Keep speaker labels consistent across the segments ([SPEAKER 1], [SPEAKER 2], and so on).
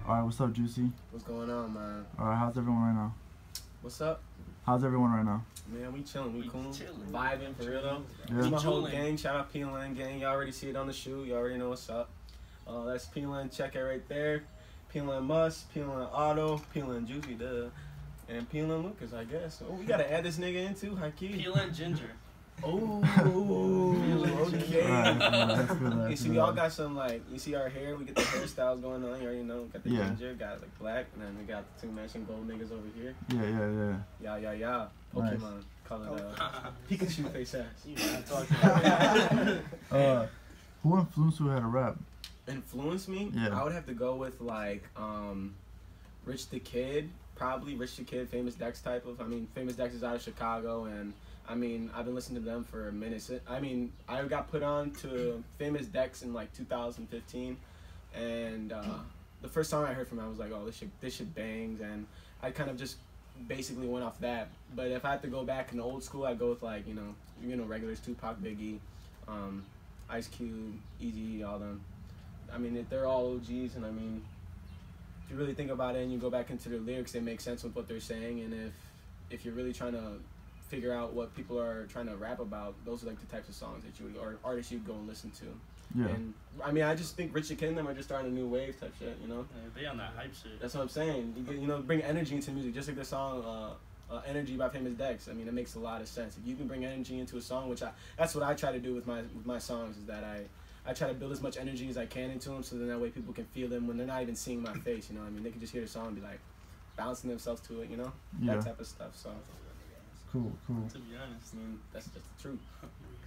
[SPEAKER 1] Alright, what's up, Juicy?
[SPEAKER 2] What's going on, man?
[SPEAKER 1] Alright, how's everyone right now?
[SPEAKER 2] What's up?
[SPEAKER 1] How's everyone right now?
[SPEAKER 2] Man, we chilling, we cool, vibing for real though.
[SPEAKER 1] Yeah.
[SPEAKER 2] It's my whole gang. Shout out PLN gang. Y'all already see it on the shoe. You already know what's up. That's PLN Jk right there. PLN Must, PLN Otto, PLN Juicy, duh, and PLN Lucas, I guess. Oh, we gotta add this nigga in too, high key.
[SPEAKER 3] PLN Ginger.
[SPEAKER 2] Oh, okay.
[SPEAKER 1] Right,
[SPEAKER 2] you see, we all got some, like, you see our hair, we get the hairstyles going on, you already know. Got the ginger, got like black, and then we got the two matching gold niggas over here. Yeah. Pokemon. Nice. Call it Pikachu face ass.
[SPEAKER 1] Who influenced you how to rap?
[SPEAKER 2] Influenced me?
[SPEAKER 1] Yeah.
[SPEAKER 2] I would have to go with, like, Rich the Kid, probably. Rich the Kid, Famous Dex type of. I mean, Famous Dex is out of Chicago, and I mean, I've been listening to them for a minute. I mean, I got put on to Famous Dex in like 2015, and the first song I heard from him, I was like, oh, this shit bangs, and I kind of just basically went off that. But if I had to go back in the old school, I'd go with like, you know, regulars, Tupac, Biggie, Ice Cube, Eazy, all them. I mean, they're all OGs, and I mean, if you really think about it and you go back into their lyrics, they make sense with what they're saying, and if you're really trying to figure out what people are trying to rap about, those are like the types of songs that you would, or artists you'd go and listen to.
[SPEAKER 1] Yeah.
[SPEAKER 2] And I mean, I just think Rich the Kid and them are just starting a new wave type shit, you know?
[SPEAKER 3] Yeah, they on that hype shit.
[SPEAKER 2] That's what I'm saying. You know, bring energy into music, just like the song Energy by Famous Dex. I mean, it makes a lot of sense. If you can bring energy into a song, that's what I try to do with my songs, is that I try to build as much energy as I can into them, so then that way people can feel them when they're not even seeing my face, you know what I mean? They can just hear the song and be like, bouncing themselves to it, you know?
[SPEAKER 1] Yeah.
[SPEAKER 2] That type of stuff, so.
[SPEAKER 1] Cool.
[SPEAKER 3] To be honest,
[SPEAKER 2] I mean, that's just the truth.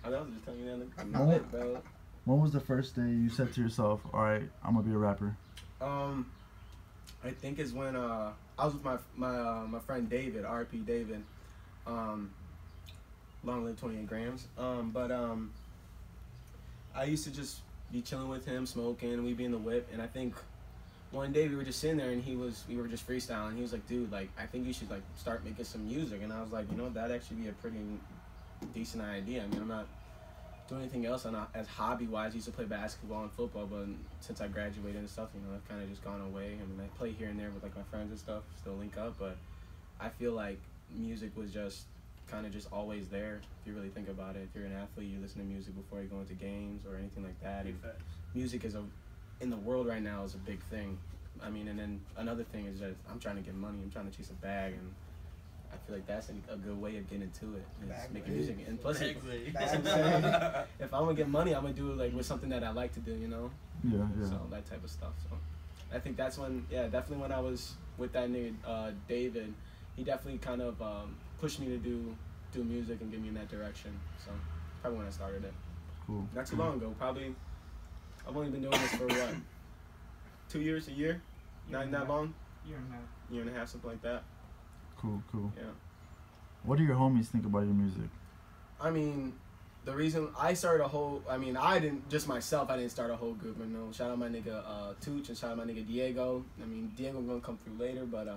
[SPEAKER 2] I was just telling you that, bro.
[SPEAKER 1] When was the first day you said to yourself, alright, I'm gonna be a rapper?
[SPEAKER 2] I think it's when I was with my friend David, RP David. Long live 28 grams. I used to just be chilling with him, smoking, we'd be in the whip, and I think one day we were just sitting there and we were just freestyling. He was like, dude, like, I think you should like start making some music. And I was like, you know, that'd actually be a pretty decent idea. I mean, I'm not doing anything else as hobby-wise. I used to play basketball and football, but since I graduated and stuff, you know, I've kind of just gone away. I mean, I play here and there with like my friends and stuff, still link up, but I feel like music was just kind of just always there. If you really think about it, if you're an athlete, you listen to music before you go into games or anything like that. And music is in the world right now is a big thing. I mean, and then another thing is that I'm trying to get money. I'm trying to chase a bag, and I feel like that's a good way of getting into it, is making music. And plus, if I'm gonna get money, I'm gonna do it like with something that I like to do, you know?
[SPEAKER 1] Yeah.
[SPEAKER 2] So that type of stuff. So I think that's when, definitely when I was with that nigga David, he definitely kind of pushed me to do music and get me in that direction. So probably when I started it.
[SPEAKER 1] Cool.
[SPEAKER 2] Not too long ago, probably. I've only been doing this for what? 2 years, a year? Not that long?
[SPEAKER 4] Year
[SPEAKER 2] and a half, something like that.
[SPEAKER 1] Cool.
[SPEAKER 2] Yeah.
[SPEAKER 1] What do your homies think about your music?
[SPEAKER 2] I mean, the reason I started I didn't start a whole group, you know. Shout out my nigga Tooch and shout out my nigga Diego. I mean, Diego gonna come through later, but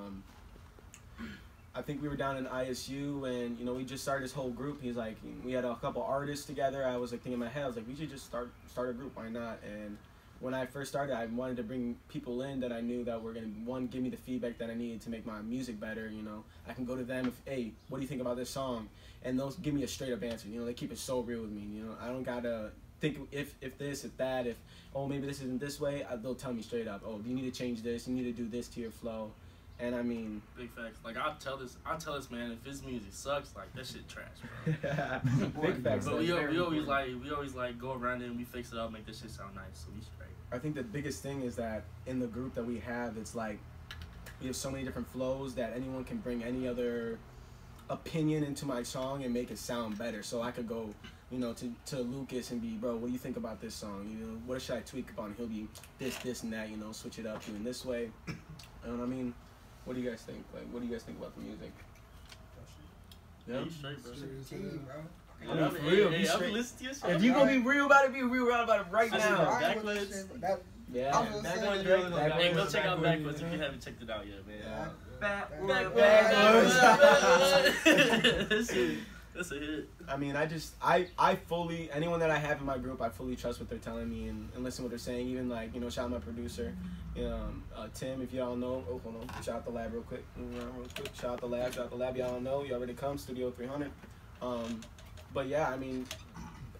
[SPEAKER 2] I think we were down in ISU and, you know, we just started this whole group. He's like, we had a couple artists together. I was like thinking in my head, I was like, we should just start a group, why not? And when I first started, I wanted to bring people in that I knew that were going to, one, give me the feedback that I needed to make my music better, you know. I can go to them hey, what do you think about this song? And those give me a straight up answer, you know. They keep it so real with me, you know. I don't got to think if this, if that, oh, maybe this isn't this way. They'll tell me straight up, oh, you need to change this, you need to do this to your flow. And I mean,
[SPEAKER 3] big facts. Like I'll tell this man, if his music sucks, like that shit trash, bro.
[SPEAKER 2] Big facts.
[SPEAKER 3] But we always like go around it and we fix it up, make this shit sound nice, so we straight.
[SPEAKER 2] I think the biggest thing is that in the group that we have, it's like we have so many different flows that anyone can bring any other opinion into my song and make it sound better. So I could go, you know, to Lucas and be, bro, what do you think about this song? You know, what should I tweak upon? He'll be this and that, you know, switch it up, doing this way. You know what I mean? What do you guys think? Like, what do you guys think about the music?
[SPEAKER 3] Yeah, you straight, bro.
[SPEAKER 2] I mean, for real, be straight. If you gonna be real about it, be real about it right now.
[SPEAKER 3] Backwards.
[SPEAKER 2] Yeah.
[SPEAKER 3] Hey, go check out Backwards if you haven't checked it out yet, man.
[SPEAKER 2] Backwards.
[SPEAKER 3] That's a hit.
[SPEAKER 2] I mean, I fully, anyone that I have in my group, I fully trust what they're telling me and listen to what they're saying. Even like, you know, shout out my producer, Tim, if y'all know. Oh, hold on. Shout out the lab real quick. Shout out the lab. Y'all know. You already come. Studio 300. But yeah, I mean,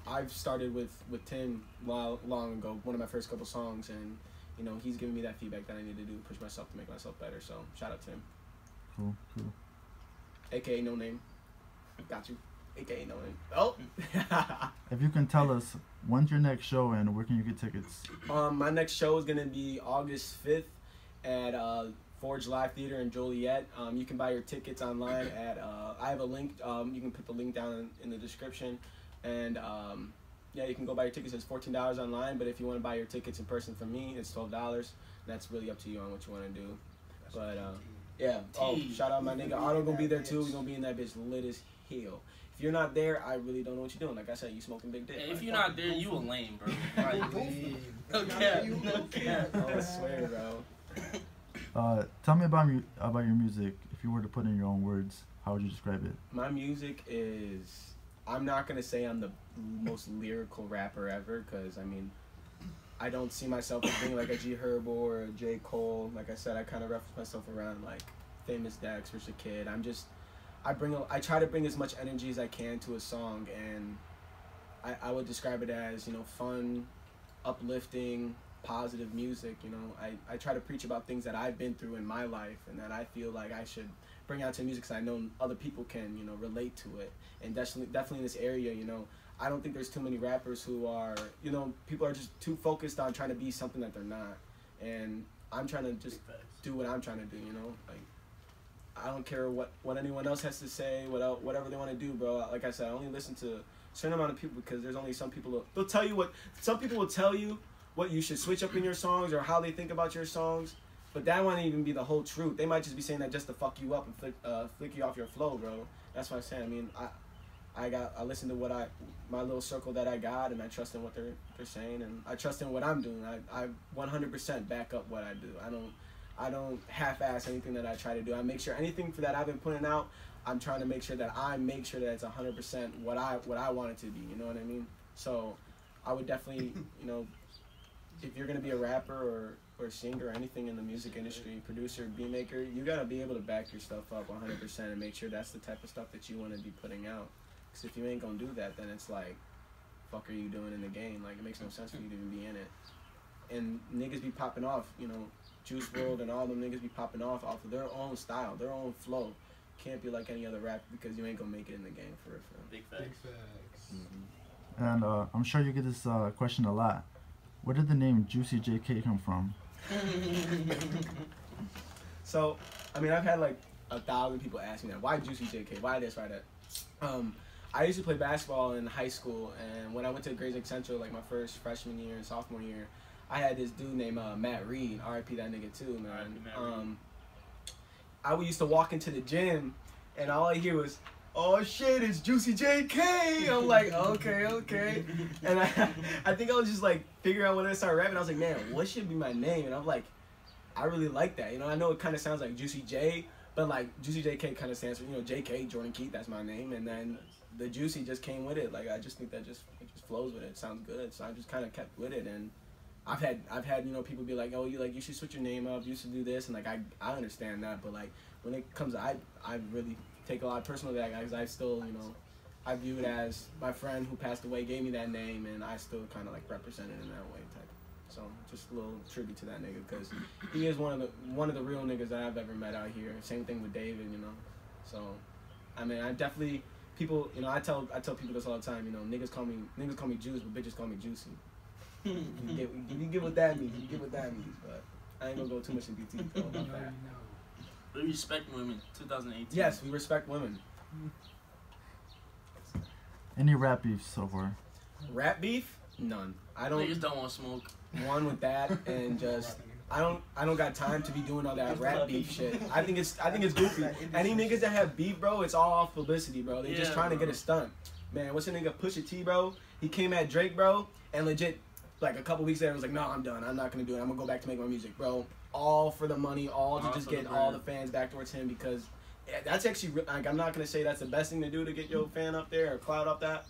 [SPEAKER 2] I've started with Tim long ago. One of my first couple songs, and you know, he's giving me that feedback that I need to do, push myself to make myself better. So shout out to Tim.
[SPEAKER 1] Cool.
[SPEAKER 2] AKA No Name. Got you. AKA No Name. Oh.
[SPEAKER 1] If you can tell us, when's your next show and where can you get tickets?
[SPEAKER 2] My next show is gonna be August 5th at Forge Live Theater in Joliet. You can buy your tickets online at I have a link. You can put the link down in the description, and yeah, you can go buy your tickets. It's $14 online, but if you want to buy your tickets in person from me, it's $12. That's really up to you on what you want to do. But yeah. Oh, shout out my nigga Otto gonna be there too. We're gonna be in that bitch lit as hell. If you're not there, I really don't know what you're doing. Like I said, you smoking big dick.
[SPEAKER 3] Hey, if you're not there, you a lame, bro. Like,
[SPEAKER 2] no cap. Oh, I swear, bro.
[SPEAKER 1] Tell me about your music. If you were to put in your own words, how would you describe it?
[SPEAKER 2] My music is, I'm not gonna say I'm the most lyrical rapper ever, because I mean, I don't see myself as being like a G Herbo or a J Cole. Like I said, I kind of reference myself around like Famous Dex, Rich the Kid. I try to bring as much energy as I can to a song, and I would describe it as, you know, fun, uplifting, positive music. You know, I try to preach about things that I've been through in my life and that I feel like I should bring out to music, because I know other people can, you know, relate to it. And definitely in this area, you know, I don't think there's too many rappers who are, you know, people are just too focused on trying to be something that they're not. And I'm trying to just do what I'm trying to do, you know, like, I don't care what anyone else has to say, whatever they want to do, bro. Like I said, I only listen to a certain amount of people, because there's only some people they'll tell you some people will tell you what you should switch up in your songs or how they think about your songs, but that won't even be the whole truth. They might just be saying that just to fuck you up and flick you off your flow, bro. That's what I'm saying. I mean, I listen to my little circle that I got, and I trust in what they're saying, and I trust in what I'm doing. I 100% back up what I do. I don't half-ass anything that I try to do. I make sure anything that I've been putting out, I'm trying to make sure that it's 100% what I want it to be. You know what I mean? So I would definitely, you know, if you're gonna be a rapper or singer or anything in the music industry, producer, beat maker, you gotta be able to back your stuff up 100% and make sure that's the type of stuff that you want to be putting out. Because if you ain't gonna do that, then it's like, fuck are you doing in the game? Like, it makes no sense for you to even be in it. And niggas be popping off, you know, Juice WRLD and all them niggas be popping off of their own style, their own flow. Can't be like any other rapper, because you ain't gonna make it in the game for real.
[SPEAKER 3] Big facts.
[SPEAKER 1] Mm-hmm. And I'm sure you get this question a lot. Where did the name JuicyJk come from?
[SPEAKER 2] So, I mean, I've had like 1,000 people ask me that. Why JuicyJk? Why this? Why that? I used to play basketball in high school, and when I went to Grades Lake Central, like my first freshman year and sophomore year, I had this dude named Matt Reed. R.I.P. that nigga too, man. I used to walk into the gym, and all I hear was, "Oh shit, it's JuicyJk." I'm like, okay. And I think I was just like figuring out when I started rapping. I was like, man, what should be my name? And I'm like, I really like that. You know, I know it kind of sounds like Juicy J, but like JuicyJk kind of stands for, you know, JK, Jordan Keith. That's my name, and then the Juicy just came with it. Like, I just think that it just flows with it. It sounds good, so I just kind of kept with it. And I've had you know, people be like, oh, you should switch your name up, you should do this, and like I understand that, but like when it comes to, I really take a lot of personal to that guy, because I still, you know, I view it as my friend who passed away gave me that name, and I still kind of like represent it in that way type. So just a little tribute to that nigga, because he is one of the real niggas that I've ever met out here. Same thing with David, you know. So I mean, I definitely, people, you know, I tell people this all the time, you know, niggas call me Juice, but bitches call me Juicy. You get what that means. But I ain't gonna go too much in detail about that.
[SPEAKER 3] We respect women. 2018.
[SPEAKER 2] Yes, we respect women.
[SPEAKER 1] Any rap beefs so far?
[SPEAKER 2] Rap beef? None. I don't.
[SPEAKER 3] Niggas don't want to smoke.
[SPEAKER 2] One with that, and just I don't got time to be doing all that rap beef shit. I think it's goofy. Any niggas that have beef, bro, it's all off publicity, bro. They just trying to get a stunt. Man, what's the nigga Pusha T, bro? He came at Drake, bro, and legit, like a couple weeks later, was like, no, I'm done. I'm not gonna do it. I'm gonna go back to make my music, bro. All for the money, all to just get all the fans back towards him, because yeah, that's actually like, I'm not gonna say that's the best thing to do to get your fan up there or clout up that,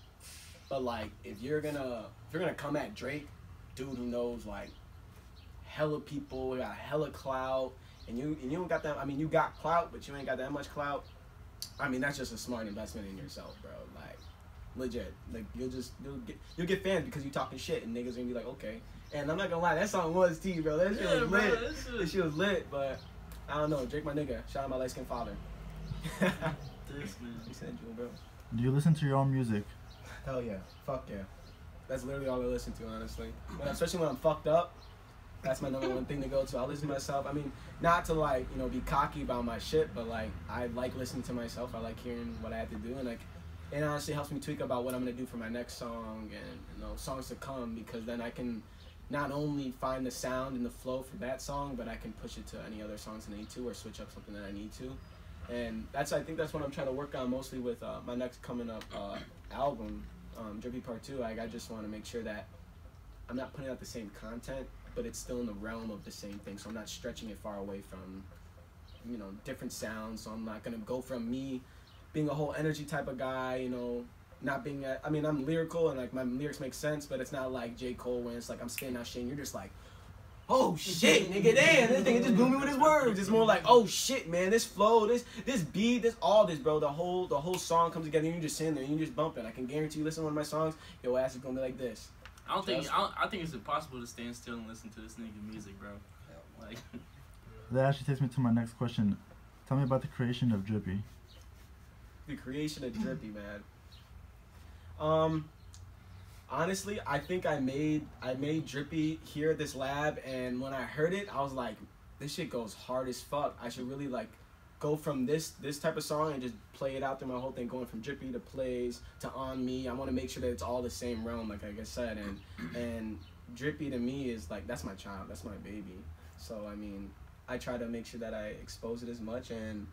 [SPEAKER 2] but like if you're gonna come at Drake, dude who knows like hella people, got hella clout, and you don't got that. I mean, you got clout, but you ain't got that much clout. I mean, that's just a smart investment in yourself, bro. Like, legit. Like, you'll get fans because you talking shit, and niggas gonna be like, okay. And I'm not gonna lie, that song was T, bro. That shit was lit. That shit was lit, but I don't know. Drake, my nigga. Shout out my light skinned father.
[SPEAKER 3] This man.
[SPEAKER 2] He said, you, bro.
[SPEAKER 1] Do you listen to your own music?
[SPEAKER 2] Hell yeah. Fuck yeah. That's literally all I listen to, honestly. But especially when I'm fucked up. That's my number one thing to go to. I listen to myself. I mean, not to like, you know, be cocky about my shit, but like I like listening to myself. I like hearing what I have to do, and like it honestly helps me tweak about what I'm gonna do for my next song and, you know, songs to come, because then I can not only find the sound and the flow for that song, but I can push it to any other songs I need to, or switch up something that I need to. And I think that's what I'm trying to work on mostly with my next coming up album, Drippy Part 2. Like, I just want to make sure that I'm not putting out the same content, but it's still in the realm of the same thing, so I'm not stretching it far away from, you know, different sounds. So I'm not gonna go from me being a whole energy type of guy, you know, not being I mean, I'm lyrical and like my lyrics make sense, but it's not like J. Cole when it's like I'm spitting out shit and you're just like, oh shit, nigga, damn, this nigga just blew me with his words. It's more like, oh shit, man, this flow, this beat, this all this, bro. The whole song comes together and you just sitting there and you just bump it. I can guarantee you, listen to one of my songs, your ass is gonna be like this.
[SPEAKER 3] I think it's impossible to stand still and listen to this nigga music, bro. Like,
[SPEAKER 1] that actually takes me to my next question. Tell me about the creation of Drippy.
[SPEAKER 2] The creation of Drippy, man. Honestly, I think I made Drippy here at this lab, and when I heard it, I was like, this shit goes hard as fuck. I should really like go from this type of song and just play it out through my whole thing, going from Drippy to Plays to On Me. I want to make sure that it's all the same realm, like I said, and Drippy to me is like, that's my child, that's my baby. So I mean, I try to make sure that I expose it as much, and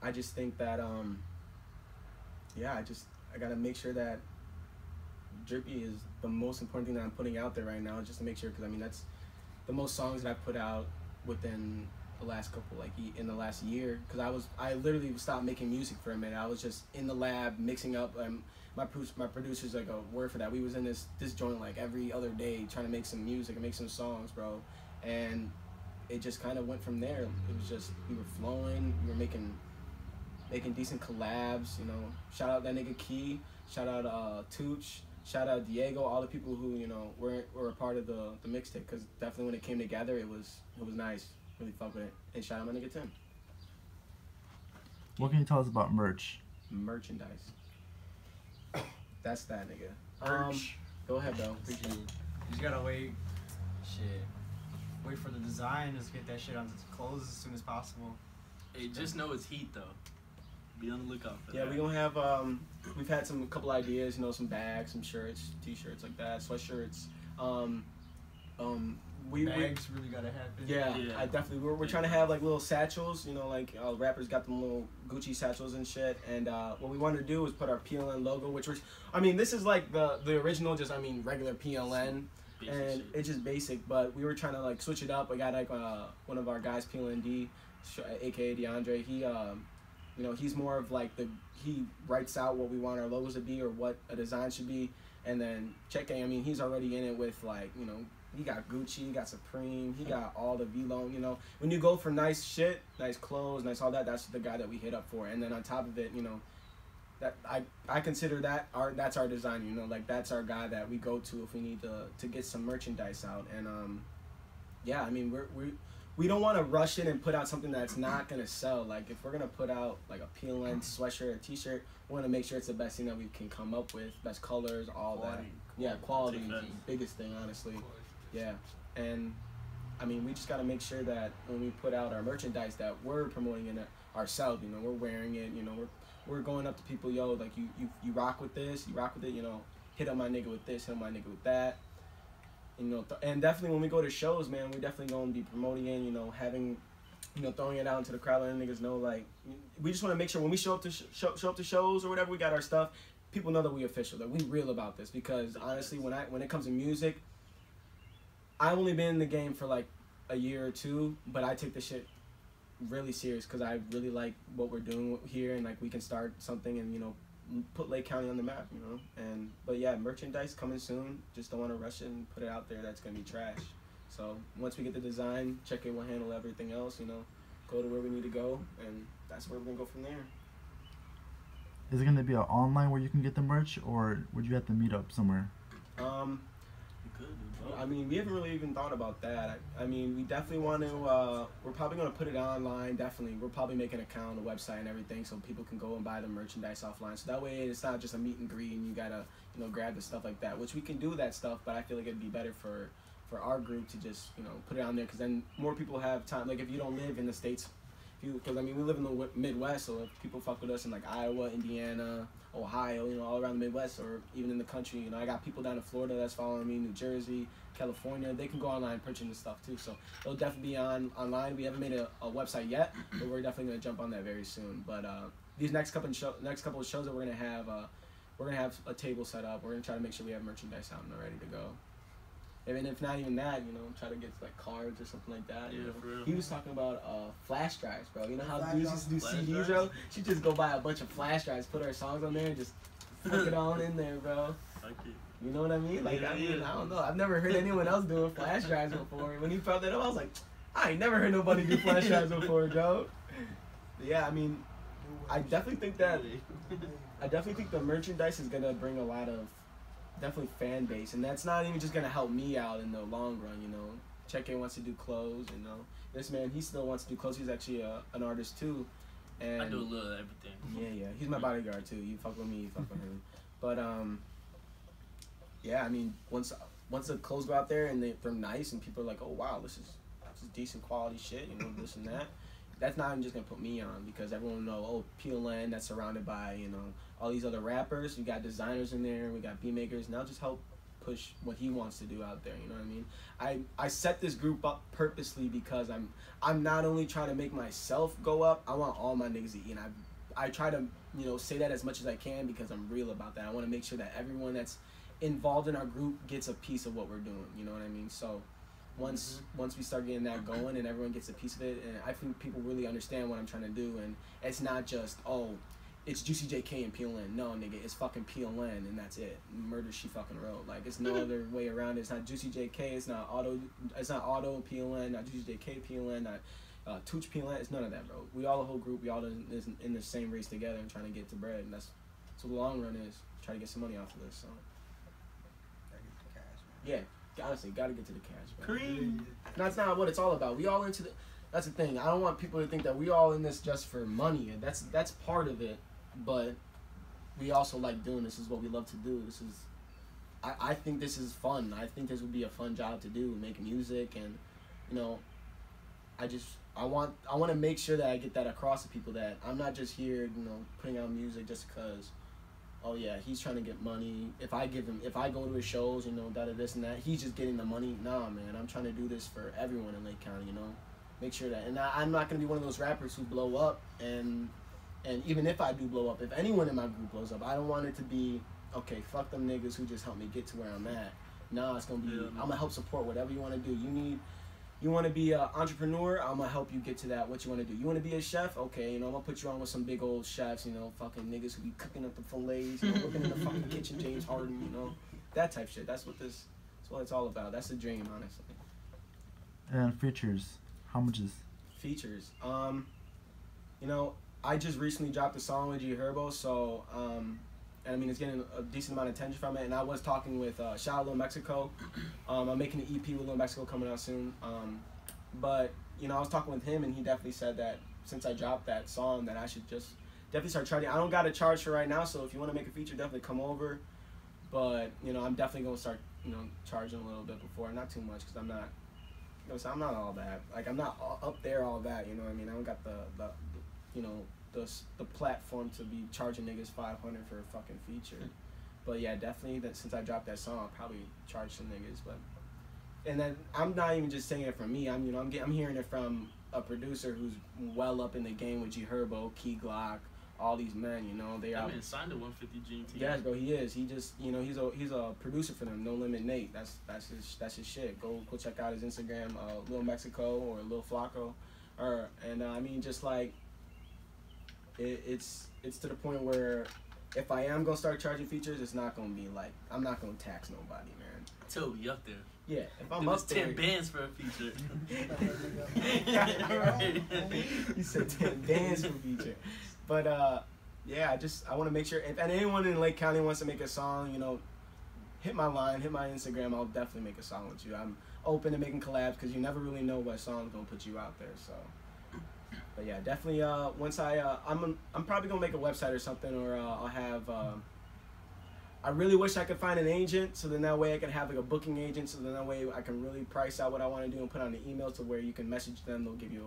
[SPEAKER 2] I just think that yeah, I gotta make sure that Drippy is the most important thing that I'm putting out there right now, just to make sure, because I mean that's the most songs that I put out within the last couple, like in the last year, because I literally stopped making music for a minute. I was just in the lab mixing up. My producer's like a word for that. We was in this joint like every other day trying to make some music and make some songs, bro, and it just kind of went from there. It was just, we were flowing, we were making decent collabs, you know. Shout out that nigga Key, shout out Tooch, shout out Diego, all the people who, you know, were a part of the mixtape, because definitely when it came together, it was nice. Really fuck with it. And shout out my nigga Tim.
[SPEAKER 1] What can you tell us about merch?
[SPEAKER 2] Merchandise. That's that nigga.
[SPEAKER 4] Merch.
[SPEAKER 2] Go ahead, bro.
[SPEAKER 4] You just gotta wait for the design, just get that shit on clothes as soon as possible.
[SPEAKER 3] hey, just know it's heat though. Be on the lookout for that.
[SPEAKER 2] Yeah, we gonna have we've had a couple ideas, you know, some bags, some shirts, t-shirts like that, sweatshirts.
[SPEAKER 4] Bags really gotta happen.
[SPEAKER 2] Yeah, I definitely. We're trying to have like little satchels, you know, like rappers got them little Gucci satchels and shit. And what we wanted to do was put our PLN logo, which was, I mean, this is like the original, just regular PLN,
[SPEAKER 3] Basic
[SPEAKER 2] and
[SPEAKER 3] shit.
[SPEAKER 2] it's just basic. But we were trying to like switch it up. We got like one of our guys, PLND, aka DeAndre. He you know, he's more of like he writes out what we want our logos to be or what a design should be, and then Jk, I mean, he's already in it with like, you know. He got Gucci, he got Supreme, he got all the V-Loan, you know. When you go for nice shit, nice clothes, nice all that, that's the guy that we hit up for. And then on top of it, you know, that I consider that that's our designer, you know, like that's our guy that we go to if we need to get some merchandise out. And yeah, I mean, we don't want to rush it and put out something that's not gonna sell. Like if we're gonna put out like a PLN sweatshirt or t-shirt, we want to make sure it's the best thing that we can come up with, best colors, all
[SPEAKER 4] Quality.
[SPEAKER 2] that. Yeah, quality is the biggest thing, honestly. Yeah, and I mean, we just gotta make sure that when we put out our merchandise that we're promoting it ourselves, you know, we're wearing it, you know, we're going up to people, yo, like you rock with this, you rock with it, you know, hit up my nigga with this, hit up my nigga with that, you know, and definitely when we go to shows, man, we definitely gonna be promoting it, you know, having, you know, throwing it out into the crowd, letting niggas know, like, we just want to make sure when we show up to shows or whatever, we got our stuff, people know that we official, that we real about this, because honestly, when it comes to music, I've only been in the game for like a year or two, but I take the shit really serious because I really like what we're doing here, and like we can start something and put Lake County on the map, And but yeah, merchandise coming soon. Just don't want to rush it and put it out there. That's gonna be trash. So once we get the design, check it, we'll handle everything else. Go to where we need to go, and that's where we're gonna go from there.
[SPEAKER 1] Is it gonna be online where you can get the merch, or would you have to meet up somewhere?
[SPEAKER 2] I mean, we haven't really even thought about that. I mean, we definitely want to, we're probably going to put it online, definitely. We'll probably make an account, a website and everything so people can go and buy the merchandise offline. So that way it's not just a meet and greet and you got to, grab the stuff like that, which we can do that stuff, but I feel like it'd be better for our group to just, put it on there because then more people have time. Like if you don't live in the States, because I mean, we live in the Midwest, so if people fuck with us in like Iowa, Indiana, Ohio, all around the Midwest, or even in the country, I got people down in Florida that's following me, New Jersey, California, they can go online and purchase this stuff too. So it'll definitely be online. We haven't made a website yet, but we're definitely gonna jump on that very soon. But these next couple of shows that we're gonna have a table set up. We're gonna try to make sure we have merchandise out and ready to go. And if not even that, try to get like cards or something like that.
[SPEAKER 3] Yeah, for real.
[SPEAKER 2] He was talking about flash drives, bro. You know how dudes used to do CDs, bro? She just go buy a bunch of flash drives, put our songs on there, and just hook it on in there, bro. You know what I mean? Like, I don't know. I've never heard anyone else doing flash drives before. When he brought that up, I was like, I ain't never heard nobody do flash drives before, bro. But yeah, I mean, I definitely think the merchandise is gonna bring a lot of definitely fan base, and that's not even just gonna help me out in the long run. Check-In wants to do clothes, this man, he still wants to do clothes. He's actually an artist too, and
[SPEAKER 3] I do a little of everything.
[SPEAKER 2] Yeah, he's my bodyguard too. You fuck with me, you fuck with him. But yeah, I mean, once the clothes go out there and they're nice and people are like, oh wow, this is decent quality shit, this and that. That's not even just gonna put me on because everyone will know, oh, PLN, that's surrounded by, all these other rappers. You got designers in there, we got beat makers, and that'll just help push what he wants to do out there, you know what I mean? I set this group up purposely because I'm not only trying to make myself go up, I want all my niggas to eat, and I try to, say that as much as I can because I'm real about that. I want to make sure that everyone that's involved in our group gets a piece of what we're doing, you know what I mean? So once we start getting that going and everyone gets a piece of it, and I think people really understand what I'm trying to do, and it's not just, oh, it's JuicyJk and PLN. No, nigga, it's fucking PLN, and that's it. Murder she fucking wrote. Like, it's no other way around it. It's not JuicyJk, it's not Otto PLN, not JuicyJk PLN, not Tooch PLN. It's none of that, bro. We all a whole group. We all in the same race together and trying to get to bread, and that's what the long run is. Try to get some money off of this. So.
[SPEAKER 4] Gotta get the cash, man.
[SPEAKER 2] Yeah, honestly, gotta get to the cash, bro.
[SPEAKER 3] Cream.
[SPEAKER 2] That's not what it's all about. We all into the. That's the thing. I don't want people to think that we all in this just for money, and that's part of it. But we also like doing this. Is what we love to do. This is. I think this is fun. I think this would be a fun job to do, make music, and I want to make sure that I get that across to people that I'm not just here, putting out music just because. Oh yeah, he's trying to get money. If I go to his shows, this and that, he's just getting the money. Nah, man, I'm trying to do this for everyone in Lake County, Make sure that, and I'm not gonna be one of those rappers who blow up, and even if I do blow up, if anyone in my group blows up, I don't want it to be, okay, fuck them niggas who just helped me get to where I'm at. Nah, it's gonna be, I'm gonna help support whatever you want to do. You want to be an entrepreneur, I'm gonna help you get to that, what you want to do. You want to be a chef? Okay, I'm gonna put you on with some big old chefs, fucking niggas who be cooking up the fillets, working in the fucking kitchen, James Harden, that type shit. That's what it's all about. That's the dream, honestly.
[SPEAKER 1] And features, how much is?
[SPEAKER 2] Features, I just recently dropped a song with G Herbo, so, and I mean, it's getting a decent amount of attention from it, and I was talking with Shoutout Lil Mexico. I'm making an EP with Lil Mexico coming out soon, but, I was talking with him, and he definitely said that since I dropped that song, that I should just definitely start charging. I don't got to charge for right now, so if you want to make a feature, definitely come over, but, I'm definitely going to start, charging a little bit before, not too much, because I'm not, I'm not all that, like, I'm not up there all that, you know what I mean? I don't got the platform to be charging niggas $500 for a fucking feature. But yeah, definitely that since I dropped that song, I'll probably charge some niggas. But and then I'm not even just saying it from me. I'm hearing it from a producer who's well up in the game with G Herbo, Key Glock, all these men. They are.
[SPEAKER 3] That man signed to 150 GT.
[SPEAKER 2] Yes, bro, he is. He just he's a producer for them. No Limit Nate. That's his shit. Go check out his Instagram, Lil Mexico or Lil Flacco. And I mean, just like it's to the point where if I am gonna start charging features, it's not gonna be like I'm not gonna tax nobody, man.
[SPEAKER 3] Till we up there.
[SPEAKER 2] Yeah, if I'm
[SPEAKER 3] Dude,
[SPEAKER 2] up
[SPEAKER 3] it's
[SPEAKER 2] there,
[SPEAKER 3] 10 bands for a feature.
[SPEAKER 2] You said 10 bands for a feature, but yeah, I want to make sure if anyone in Lake County wants to make a song, you know, hit my line, hit my Instagram. I'll definitely make a song with you. I'm open to making collabs because you never really know what song's gonna put you out there. So, but yeah, definitely. Once I'm probably gonna make a website or something, or I'll have. I really wish I could find an agent, so then that way I can have like a booking agent, so then that way I can really price out what I want to do and put on the email to where you can message them. They'll give you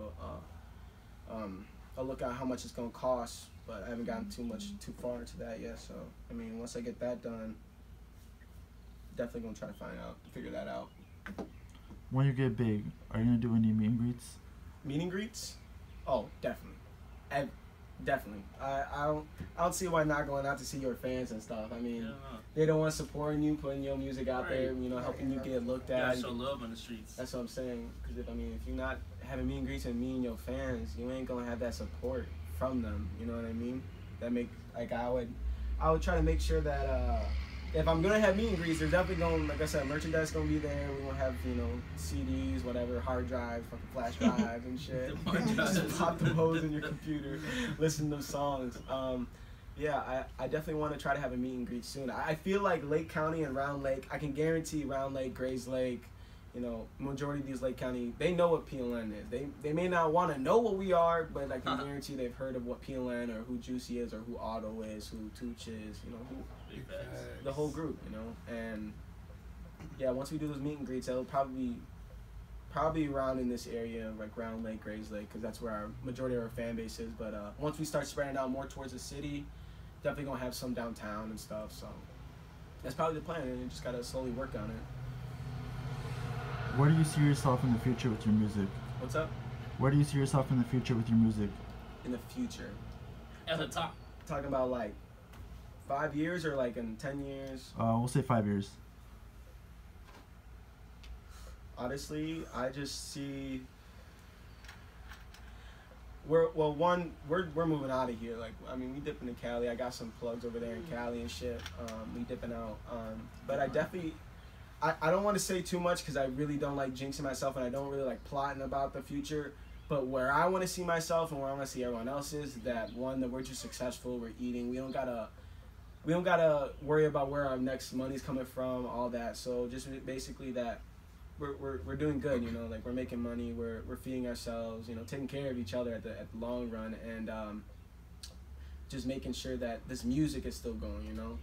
[SPEAKER 2] a look at how much it's gonna cost. But I haven't gotten too far into that yet. So I mean, once I get that done, definitely gonna try to figure that out.
[SPEAKER 1] When you get big, are you gonna do any meet and greets?
[SPEAKER 2] Meet and greets? Oh, definitely. Definitely. I don't see why not going out to see your fans and stuff. I mean, they don't want supporting you, putting your music out there, you know, helping you get looked at.
[SPEAKER 3] You gotta show love on the streets.
[SPEAKER 2] That's what I'm saying. Because if you're not having meet and greets and me and your fans, you ain't gonna have that support from them. You know what I mean? That make like I would try to make sure that if I'm gonna have meet and greets, there's definitely gonna, like I said, merchandise gonna be there. We gonna have, you know, CDs, whatever, hard drives, fucking flash drives and shit. Just pop the hose in your computer, listen to songs. Yeah, I definitely want to try to have a meet and greet soon. I feel like Lake County and Round Lake, I can guarantee Round Lake, Grays Lake, you know, majority of these Lake County, they know what PLN is. They may not want to know what we are, but I can guarantee they've heard of what PLN or who Juicy is or who Otto is, who Tooch is, you know, the whole group, you know. And yeah, once we do those meet and greets, it'll probably around in this area, like Round Lake, Grays Lake, because that's where our majority of our fan base is. But once we start spreading out more towards the city, definitely gonna have some downtown and stuff. So that's probably the plan, and you just gotta slowly work on it.
[SPEAKER 1] Where do you see yourself in the future with your music?
[SPEAKER 2] What's up?
[SPEAKER 1] Where do you see yourself in the future with your music?
[SPEAKER 2] In the future.
[SPEAKER 3] At the top.
[SPEAKER 2] Talking about like 5 years or like in 10 years?
[SPEAKER 1] We'll say 5 years.
[SPEAKER 2] Honestly, I just see we're moving out of here. Like, I mean, we dipping in Cali. I got some plugs over there in Cali and shit. We dipping out. But I definitely I don't want to say too much because I really don't like jinxing myself, and I don't really like plotting about the future. But where I want to see myself and where I want to see everyone else is that, one, that we're just successful, we're eating, we don't gotta worry about where our next money's coming from, all that. So just basically that we're doing good, you know, like we're making money, we're feeding ourselves, you know, taking care of each other at the long run, and just making sure that this music is still going, you know.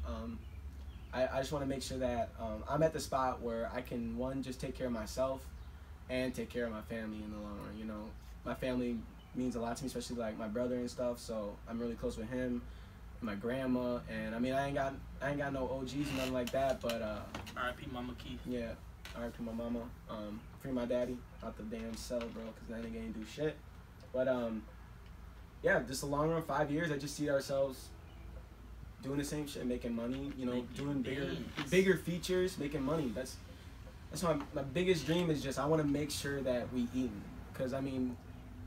[SPEAKER 2] I just want to make sure that I'm at the spot where I can, one, just take care of myself and take care of my family in the long run, you know. My family means a lot to me, especially like my brother and stuff, so I'm really close with him, my grandma, and I mean, I ain't got no OGs or nothing like that, but
[SPEAKER 3] R.I.P. Mama Keith.
[SPEAKER 2] Yeah, R.I.P. my mama. Free my daddy out the damn cell, bro, because that nigga ain't do shit. But yeah, just the long run, 5 years, I just see ourselves doing the same shit, making money, you know, doing bigger features, making money. That's why my biggest dream is just I want to make sure that we eating. Because, I mean,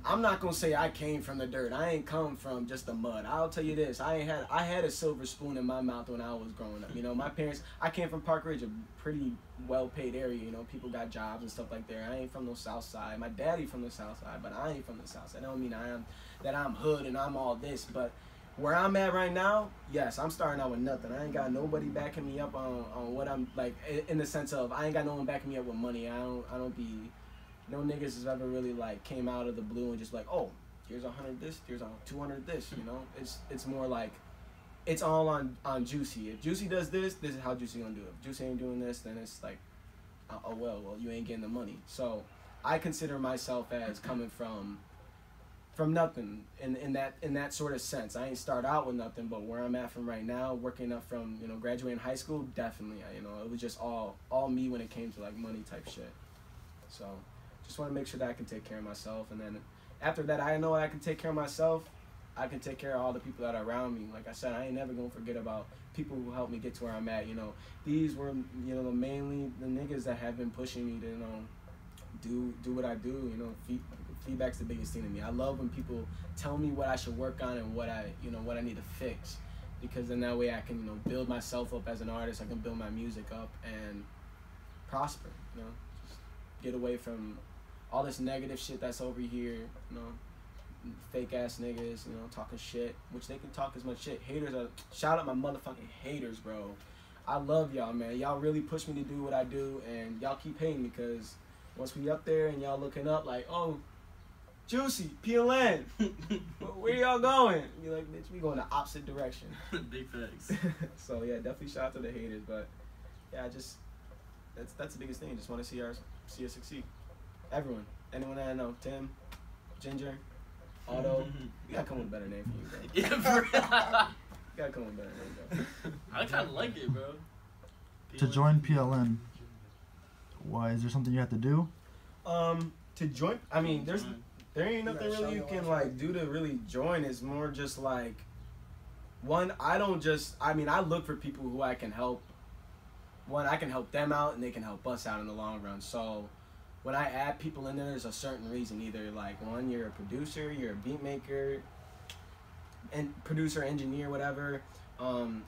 [SPEAKER 2] I'm not going to say I came from the dirt. I ain't come from just the mud. I'll tell you this. I had a silver spoon in my mouth when I was growing up. You know, my parents, I came from Park Ridge, a pretty well-paid area. You know, people got jobs and stuff like that. I ain't from the South Side. My daddy from the South Side, but I ain't from the South Side. That don't mean I'm hood and I'm all this, but where I'm at right now, yes, I'm starting out with nothing. I ain't got nobody backing me up on what I'm, like, in the sense of I ain't got no one backing me up with money. I don't be, no niggas has ever really, like, came out of the blue and just like, oh, here's 100 this, here's 200 this, you know? It's more like, it's all on Juicy. If Juicy does this is how Juicy gonna do it. If Juicy ain't doing this, then it's like, oh, well, you ain't getting the money. So I consider myself as coming from nothing in that sort of sense. I ain't start out with nothing, but where I'm at from right now, working up from, you know, graduating high school, definitely, you know, it was just all me when it came to like money type shit. So just want to make sure that I can take care of myself, and then after that, I know I can take care of myself. I can take care of all the people that are around me. Like I said, I ain't never gonna forget about people who helped me get to where I'm at. You know, these were, you know, mainly the niggas that have been pushing me to, you know, do what I do. You know, feedback's the biggest thing to me. I love when people tell me what I should work on and what I need to fix, because then that way I can, you know, build myself up as an artist. I can build my music up and prosper. You know, just get away from all this negative shit that's over here. You know, fake ass niggas. You know, talking shit, which they can talk as much shit. Haters are, shout out my motherfucking haters, bro. I love y'all, man. Y'all really push me to do what I do, and y'all keep hating, because once we up there and y'all looking up like, oh, Juicy, PLN, where y'all going? You're like, bitch, we going the opposite direction.
[SPEAKER 3] Big facts.
[SPEAKER 2] So yeah, definitely shout out to the haters, but yeah, that's the biggest thing. Just want to see us succeed. Everyone, anyone that I know, Tim, Ginger, Otto, we gotta come with a better name for you, bro.
[SPEAKER 3] Yeah, bro.
[SPEAKER 2] You gotta come with a better name, bro.
[SPEAKER 3] I kind of like it, bro.
[SPEAKER 1] To join PLN, why, is there something you have to do?
[SPEAKER 2] To join, I mean, there ain't nothing really you can like do to really join. It's more just like, one, I look for people who I can help. One, I can help them out and they can help us out in the long run. So when I add people in there, there's a certain reason. Either like, one, you're a producer, you're a beat maker, and producer, engineer, whatever,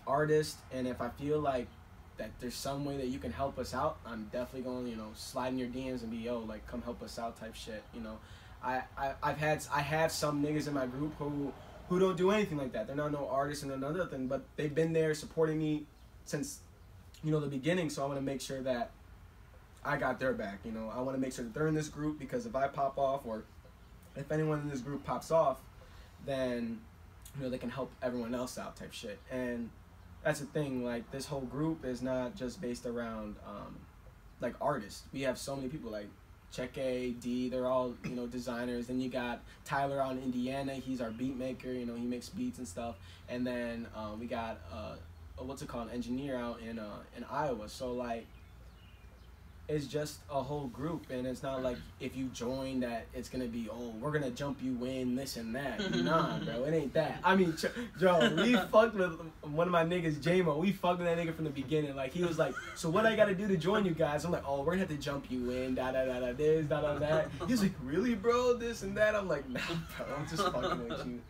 [SPEAKER 2] artist, and if I feel like that there's some way that you can help us out, I'm definitely going to, you know, slide in your DMs and be, yo, like, come help us out type shit, you know. I have some niggas in my group who don't do anything like that. They're not no artists and another thing, but they've been there supporting me since, you know, the beginning. So I want to make sure that I got their back. You know, I want to make sure that they're in this group, because if I pop off, or if anyone in this group pops off, then, you know, they can help everyone else out type shit. And that's the thing, like, this whole group is not just based around like artists. We have so many people like Jk, D, they're all, you know, designers. Then you got Tyler out in Indiana, he's our beat maker, you know, he makes beats and stuff. And then we got an engineer out in Iowa. So like, it's just a whole group, and it's not like if you join that it's gonna be, oh, we're gonna jump you in, this and that. Nah, bro, it ain't that. I mean, Joe, we fucked with one of my niggas, J-Mo. We fucked with that nigga from the beginning. Like, he was like, so what I gotta do to join you guys? I'm like, oh, we're gonna have to jump you in, this, that. He's like, really, bro, this and that? I'm like, nah, bro, I'm just fucking with you.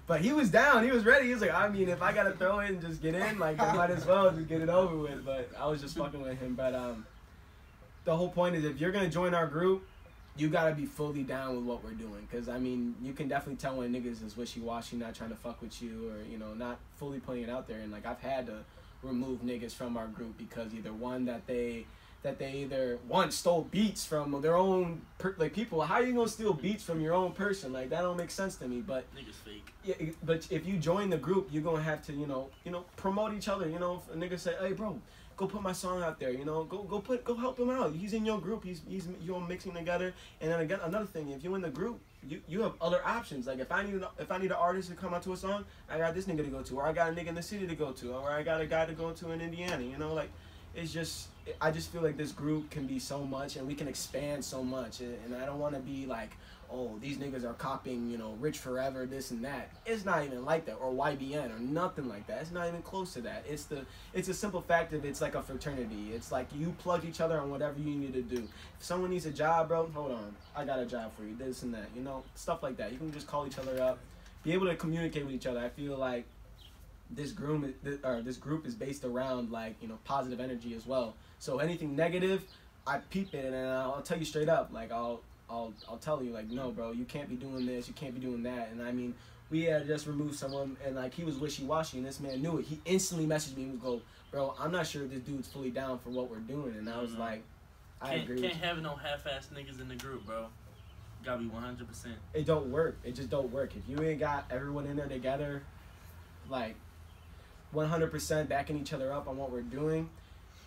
[SPEAKER 2] But he was down, he was ready. He was like, I mean, if I gotta throw it and just get in, like, I might as well just get it over with. But I was just fucking with him. But the whole point is, if you're going to join our group, you got to be fully down with what we're doing. Because, I mean, you can definitely tell when niggas is wishy-washy, not trying to fuck with you, or, you know, not fully putting it out there. And, like, I've had to remove niggas from our group because either one, that they either, one, stole beats from their own, like, people. How are you going to steal beats from your own person? Like, that don't make sense to me. But
[SPEAKER 3] niggas fake.
[SPEAKER 2] Yeah, but if you join the group, you're going to have to, you know, promote each other. You know, if a nigga say, hey, bro, go put my song out there, you know. Go help him out. He's in your group. You're mixing together. And then again, another thing, if you're in the group, you have other options. Like, if I need an artist to come out to a song, I got this nigga to go to, or I got a nigga in the city to go to, or I got a guy to go to in Indiana. You know, like, it's just, I just feel like this group can be so much, and we can expand so much. And I don't want to be like, oh, these niggas are copying, you know, Rich Forever, this and that. It's not even like that, or YBN, or nothing like that. It's not even close to that. It's a simple fact of, it's like a fraternity. It's like you plug each other on whatever you need to do. If someone needs a job, bro, hold on, I got a job for you, this and that, you know, stuff like that. You can just call each other up, be able to communicate with each other. I feel like this group is based around, like, you know, positive energy as well. So anything negative, I peep it, and I'll tell you straight up, like, I'll tell you, like, no, bro, you can't be doing this, you can't be doing that. And I mean, we had just removed someone, and like, he was wishy-washy, and this man knew it. He instantly messaged me and was go, bro, I'm not sure if this dude's fully down for what we're doing. And I was like, I agree.
[SPEAKER 3] Can't have no half-ass niggas in the group, bro. Gotta be 100%.
[SPEAKER 2] It don't work. It just don't work. If you ain't got everyone in there together, like, 100% backing each other up on what we're doing.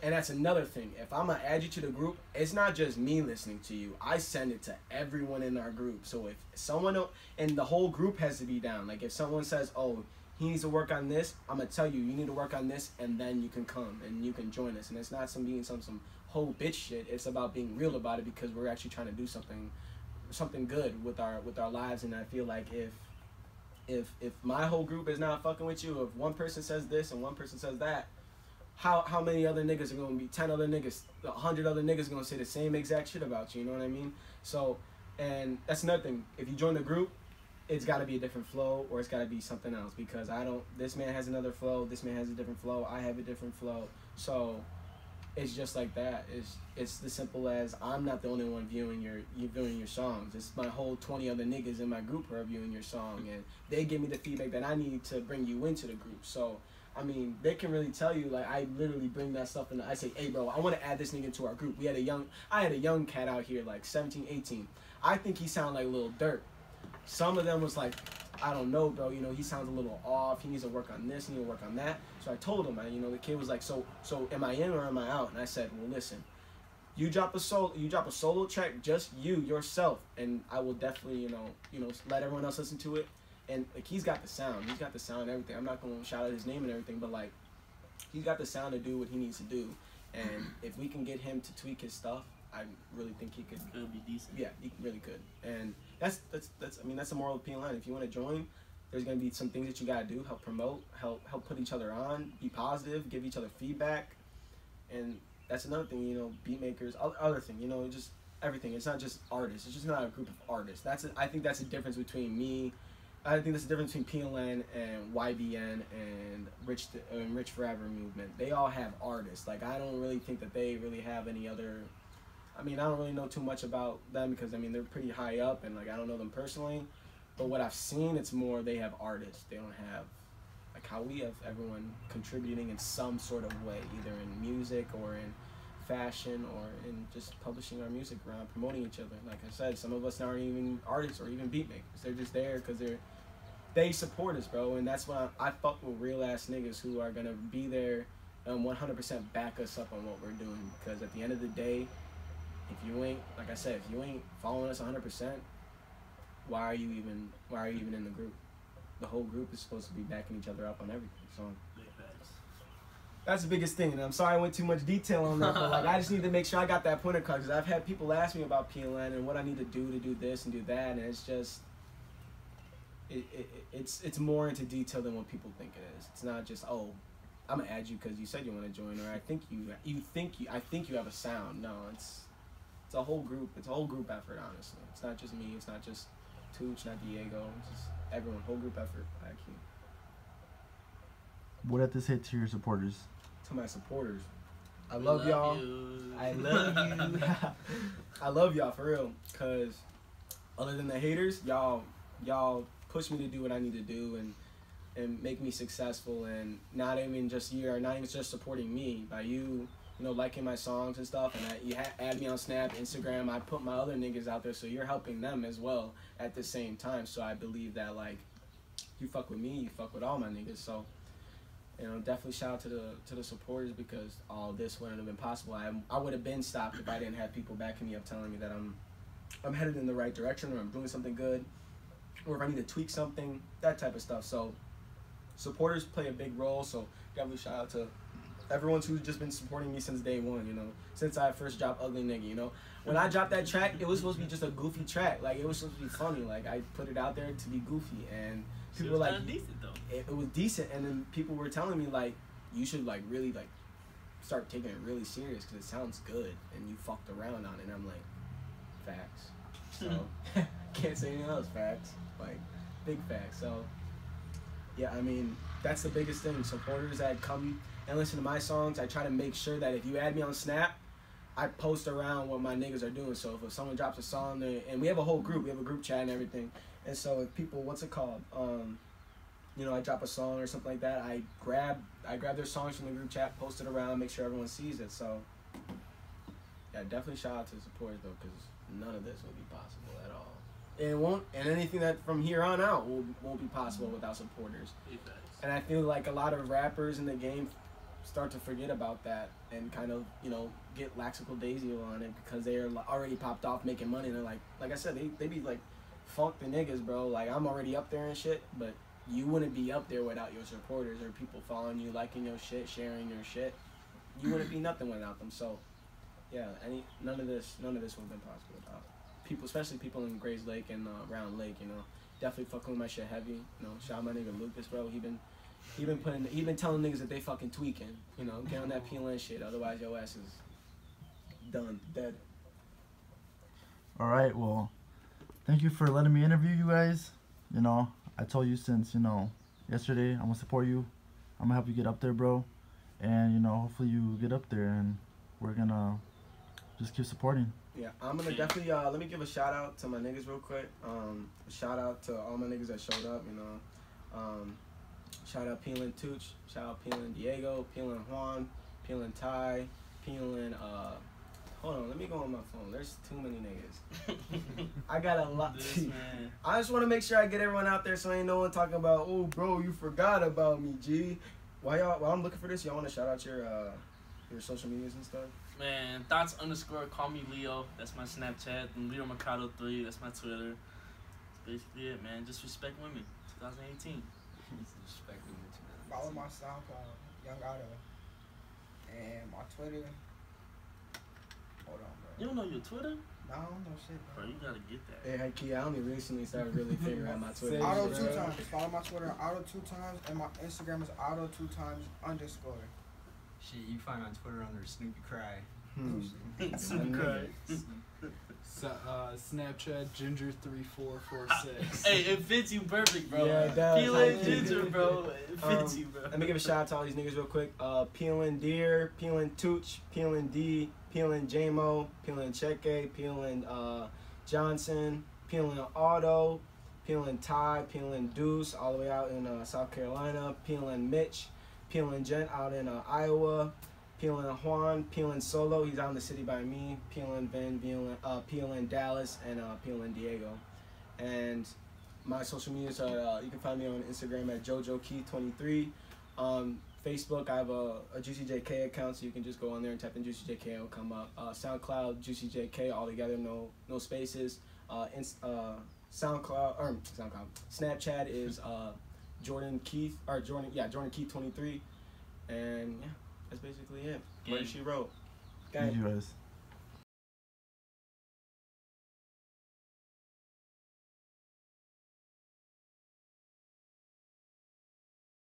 [SPEAKER 2] And that's another thing. If I'm going to add you to the group, it's not just me listening to you. I send it to everyone in our group. So if someone, and the whole group has to be down. Like, if someone says, oh, he needs to work on this, I'm going to tell you, you need to work on this, and then you can come and you can join us. And it's not some whole bitch shit. It's about being real about it, because we're actually trying to do something good with our lives. And I feel like if my whole group is not fucking with you, if one person says this and one person says that, how many other niggas are gonna be 10 other niggas, 100 other niggas gonna say the same exact shit about you, you know what I mean? So, and that's another thing. If you join the group, it's got to be a different flow, or it's got to be something else, because this man has another flow, this man has a different flow, I have a different flow. So it's just like that. It's as simple as I'm not the only one viewing your songs. It's my whole 20 other niggas in my group who are viewing your song, and they give me the feedback that I need to bring you into the group. So I mean, they can really tell you, like, I literally bring that stuff in. I say, hey, bro, I want to add this nigga to our group. I had a young cat out here, like 17, 18. I think he sounded like Lil Durk. Some of them was like, I don't know, bro, you know, he sounds a little off. He needs to work on this, he needs to work on that. So I told him, you know, the kid was like, so am I in or am I out? And I said, well, listen, you drop a solo track, just yourself, and I will definitely, you know, let everyone else listen to it. And like, he's got the sound and everything. I'm not gonna shout out his name and everything, but like, he's got the sound to do what he needs to do. And if we can get him to tweak his stuff, I really think he could
[SPEAKER 3] be decent.
[SPEAKER 2] Yeah, he really could. And that's I mean, that's the moral of PLN. If you want to join, there's gonna be some things that you gotta do, help promote, help put each other on, be positive, give each other feedback. And that's another thing, you know, beat makers, other thing, you know, just everything. It's not just artists. It's just not a group of artists. I think that's the difference between me. I think that's the difference between PLN and YBN and Rich Forever movement. They all have artists. Like, I don't really think that they really have any other. I mean, I don't really know too much about them because, I mean, they're pretty high up and, like, I don't know them personally. But what I've seen, it's more they have artists. They don't have, like, how we have everyone contributing in some sort of way, either in music or in fashion or in just publishing our music around, promoting each other. Like I said, some of us aren't even artists or even beat makers. They're just there because they support us, bro. And that's why I fuck with real ass niggas who are gonna be there and 100% back us up on what we're doing. Because at the end of the day, if you ain't, like I said, if you ain't following us 100%, why are you even in the group? The whole group is supposed to be backing each other up on everything. So that's the biggest thing. And I'm sorry I went too much detail on that, but like, I just need to make sure I got that point across, because I've had people ask me about PLN and what I need to do this and do that, and it's just it's more into detail than what people think it is. It's not just, oh, I'm gonna add you because you said you want to join, or I think you have a sound. No, it's a whole group. It's a whole group effort, honestly. It's not just me. It's not just Tooch, not Diego. It's just everyone. Whole group effort. Actually.
[SPEAKER 1] What have to say to your supporters?
[SPEAKER 2] To my supporters, I love y'all. I love you. I love y'all for real. Cause other than the haters, y'all push me to do what I need to do and make me successful. And not even just supporting me by you know, liking my songs and stuff. And you add me on Snap, Instagram. I put my other niggas out there, so you're helping them as well at the same time. So I believe that, like, you fuck with me, you fuck with all my niggas. So, you know, definitely shout out to the supporters, because all this wouldn't have been possible. I would have been stopped if I didn't have people backing me up, telling me that I'm headed in the right direction, or I'm doing something good, or if I need to tweak something, that type of stuff. So supporters play a big role. So definitely shout out to everyone who's just been supporting me since day one, you know, since I first dropped Ugly Nigga, you know. When I dropped that track, it was supposed to be just a goofy track. Like, it was supposed to be funny. Like, I put it out there to be goofy, and people were like,
[SPEAKER 3] decent, though.
[SPEAKER 2] It was decent, and then people were telling me, like, you should, like, really, like, start taking it really serious, because it sounds good, and you fucked around on it. And I'm like, facts. So, can't say anything else, facts. Like, big facts. So, yeah, I mean, that's the biggest thing. Supporters that come and listen to my songs, I try to make sure that if you add me on Snap, I post around what my niggas are doing. So if someone drops a song, and we have a whole group, we have a group chat and everything. And so if people, what's it called? You know, I drop a song or something like that, I grab their songs from the group chat, post it around, make sure everyone sees it. So yeah, definitely shout out to the supporters though, because none of this would be possible at all. It won't, and anything that from here on out won't be possible without supporters. And I feel like a lot of rappers in the game start to forget about that and kind of, you know, get lackadaisical on it, because they are already popped off making money, and they're like I said, they be like, fuck the niggas, bro. Like, I'm already up there and shit, but you wouldn't be up there without your supporters or people following you, liking your shit, sharing your shit. You wouldn't be nothing without them. So yeah, none of this would have been possible without people, especially people in Grays Lake and Round Lake. You know, definitely fucking with my shit heavy. You know, shout out my nigga Lucas, bro. He been telling niggas that they fucking tweaking. You know, get on that PLN shit. Otherwise, your ass is done, dead.
[SPEAKER 1] All right, well, thank you for letting me interview you guys. You know, I told you since, you know, yesterday, I'm gonna support you. I'm gonna help you get up there, bro. And, you know, hopefully you get up there and we're gonna just keep supporting.
[SPEAKER 2] Yeah, I'm gonna definitely, let me give a shout out to my niggas real quick. Shout out to all my niggas that showed up, you know. Shout out PLN Tooch, shout out PLN Diego, PLN Juan, PLN Ty, PLN, hold on, let me go on my phone. There's too many niggas. I got a lot. I just want to make sure I get everyone out there so ain't no one talking about, oh, bro, you forgot about me, G. While I'm looking for this, y'all want to shout out your social medias and stuff?
[SPEAKER 3] Man, thoughts _ call me Leo. That's my Snapchat. And Leo Mercado 3. That's my Twitter. That's basically it, man. Just respect women. 2018.
[SPEAKER 5] Respect women.
[SPEAKER 6] Follow my SoundCloud, Young Otto, and my Twitter. Hold on, bro.
[SPEAKER 3] You don't know your Twitter?
[SPEAKER 6] No, I don't know shit,
[SPEAKER 3] Bro, you gotta get that.
[SPEAKER 2] Hey, Key, I only recently started really figuring out my Twitter.
[SPEAKER 6] Otto 2 times. Follow my Twitter, Otto 2 times, and my Instagram is Otto 2 times _.
[SPEAKER 5] Shit, you find on Twitter under snoopycry.
[SPEAKER 3] Snoopy.
[SPEAKER 7] Snapchat Ginger3446.
[SPEAKER 3] Hey, it fits you perfect, bro.
[SPEAKER 2] Yeah, it does.
[SPEAKER 3] PLN Ginger, bro. It fits you, bro.
[SPEAKER 2] Let me give a shout out to all these niggas real quick. PLN Deer, PLN Tooch, PLN D, PLN JMO, PLN Jk, PLN Johnson, PLN Otto, PLN Ty, PLN Deuce, all the way out in South Carolina, PLN Mitch, PLN Gent out in Iowa, PLN Juan, PLN Solo, he's out in the city by me, PLN Ben, PLN Dallas, and PLN Diego. And my social medias are, you can find me on Instagram at JoJoKey23. Facebook, I have a JuicyJk account, so you can just go on there and type in JuicyJk, it'll come up. SoundCloud, JuicyJk, all together, no spaces. Snapchat is Jordan Keith 23. And yeah, that's basically it. What she wrote.
[SPEAKER 1] Thank you guys.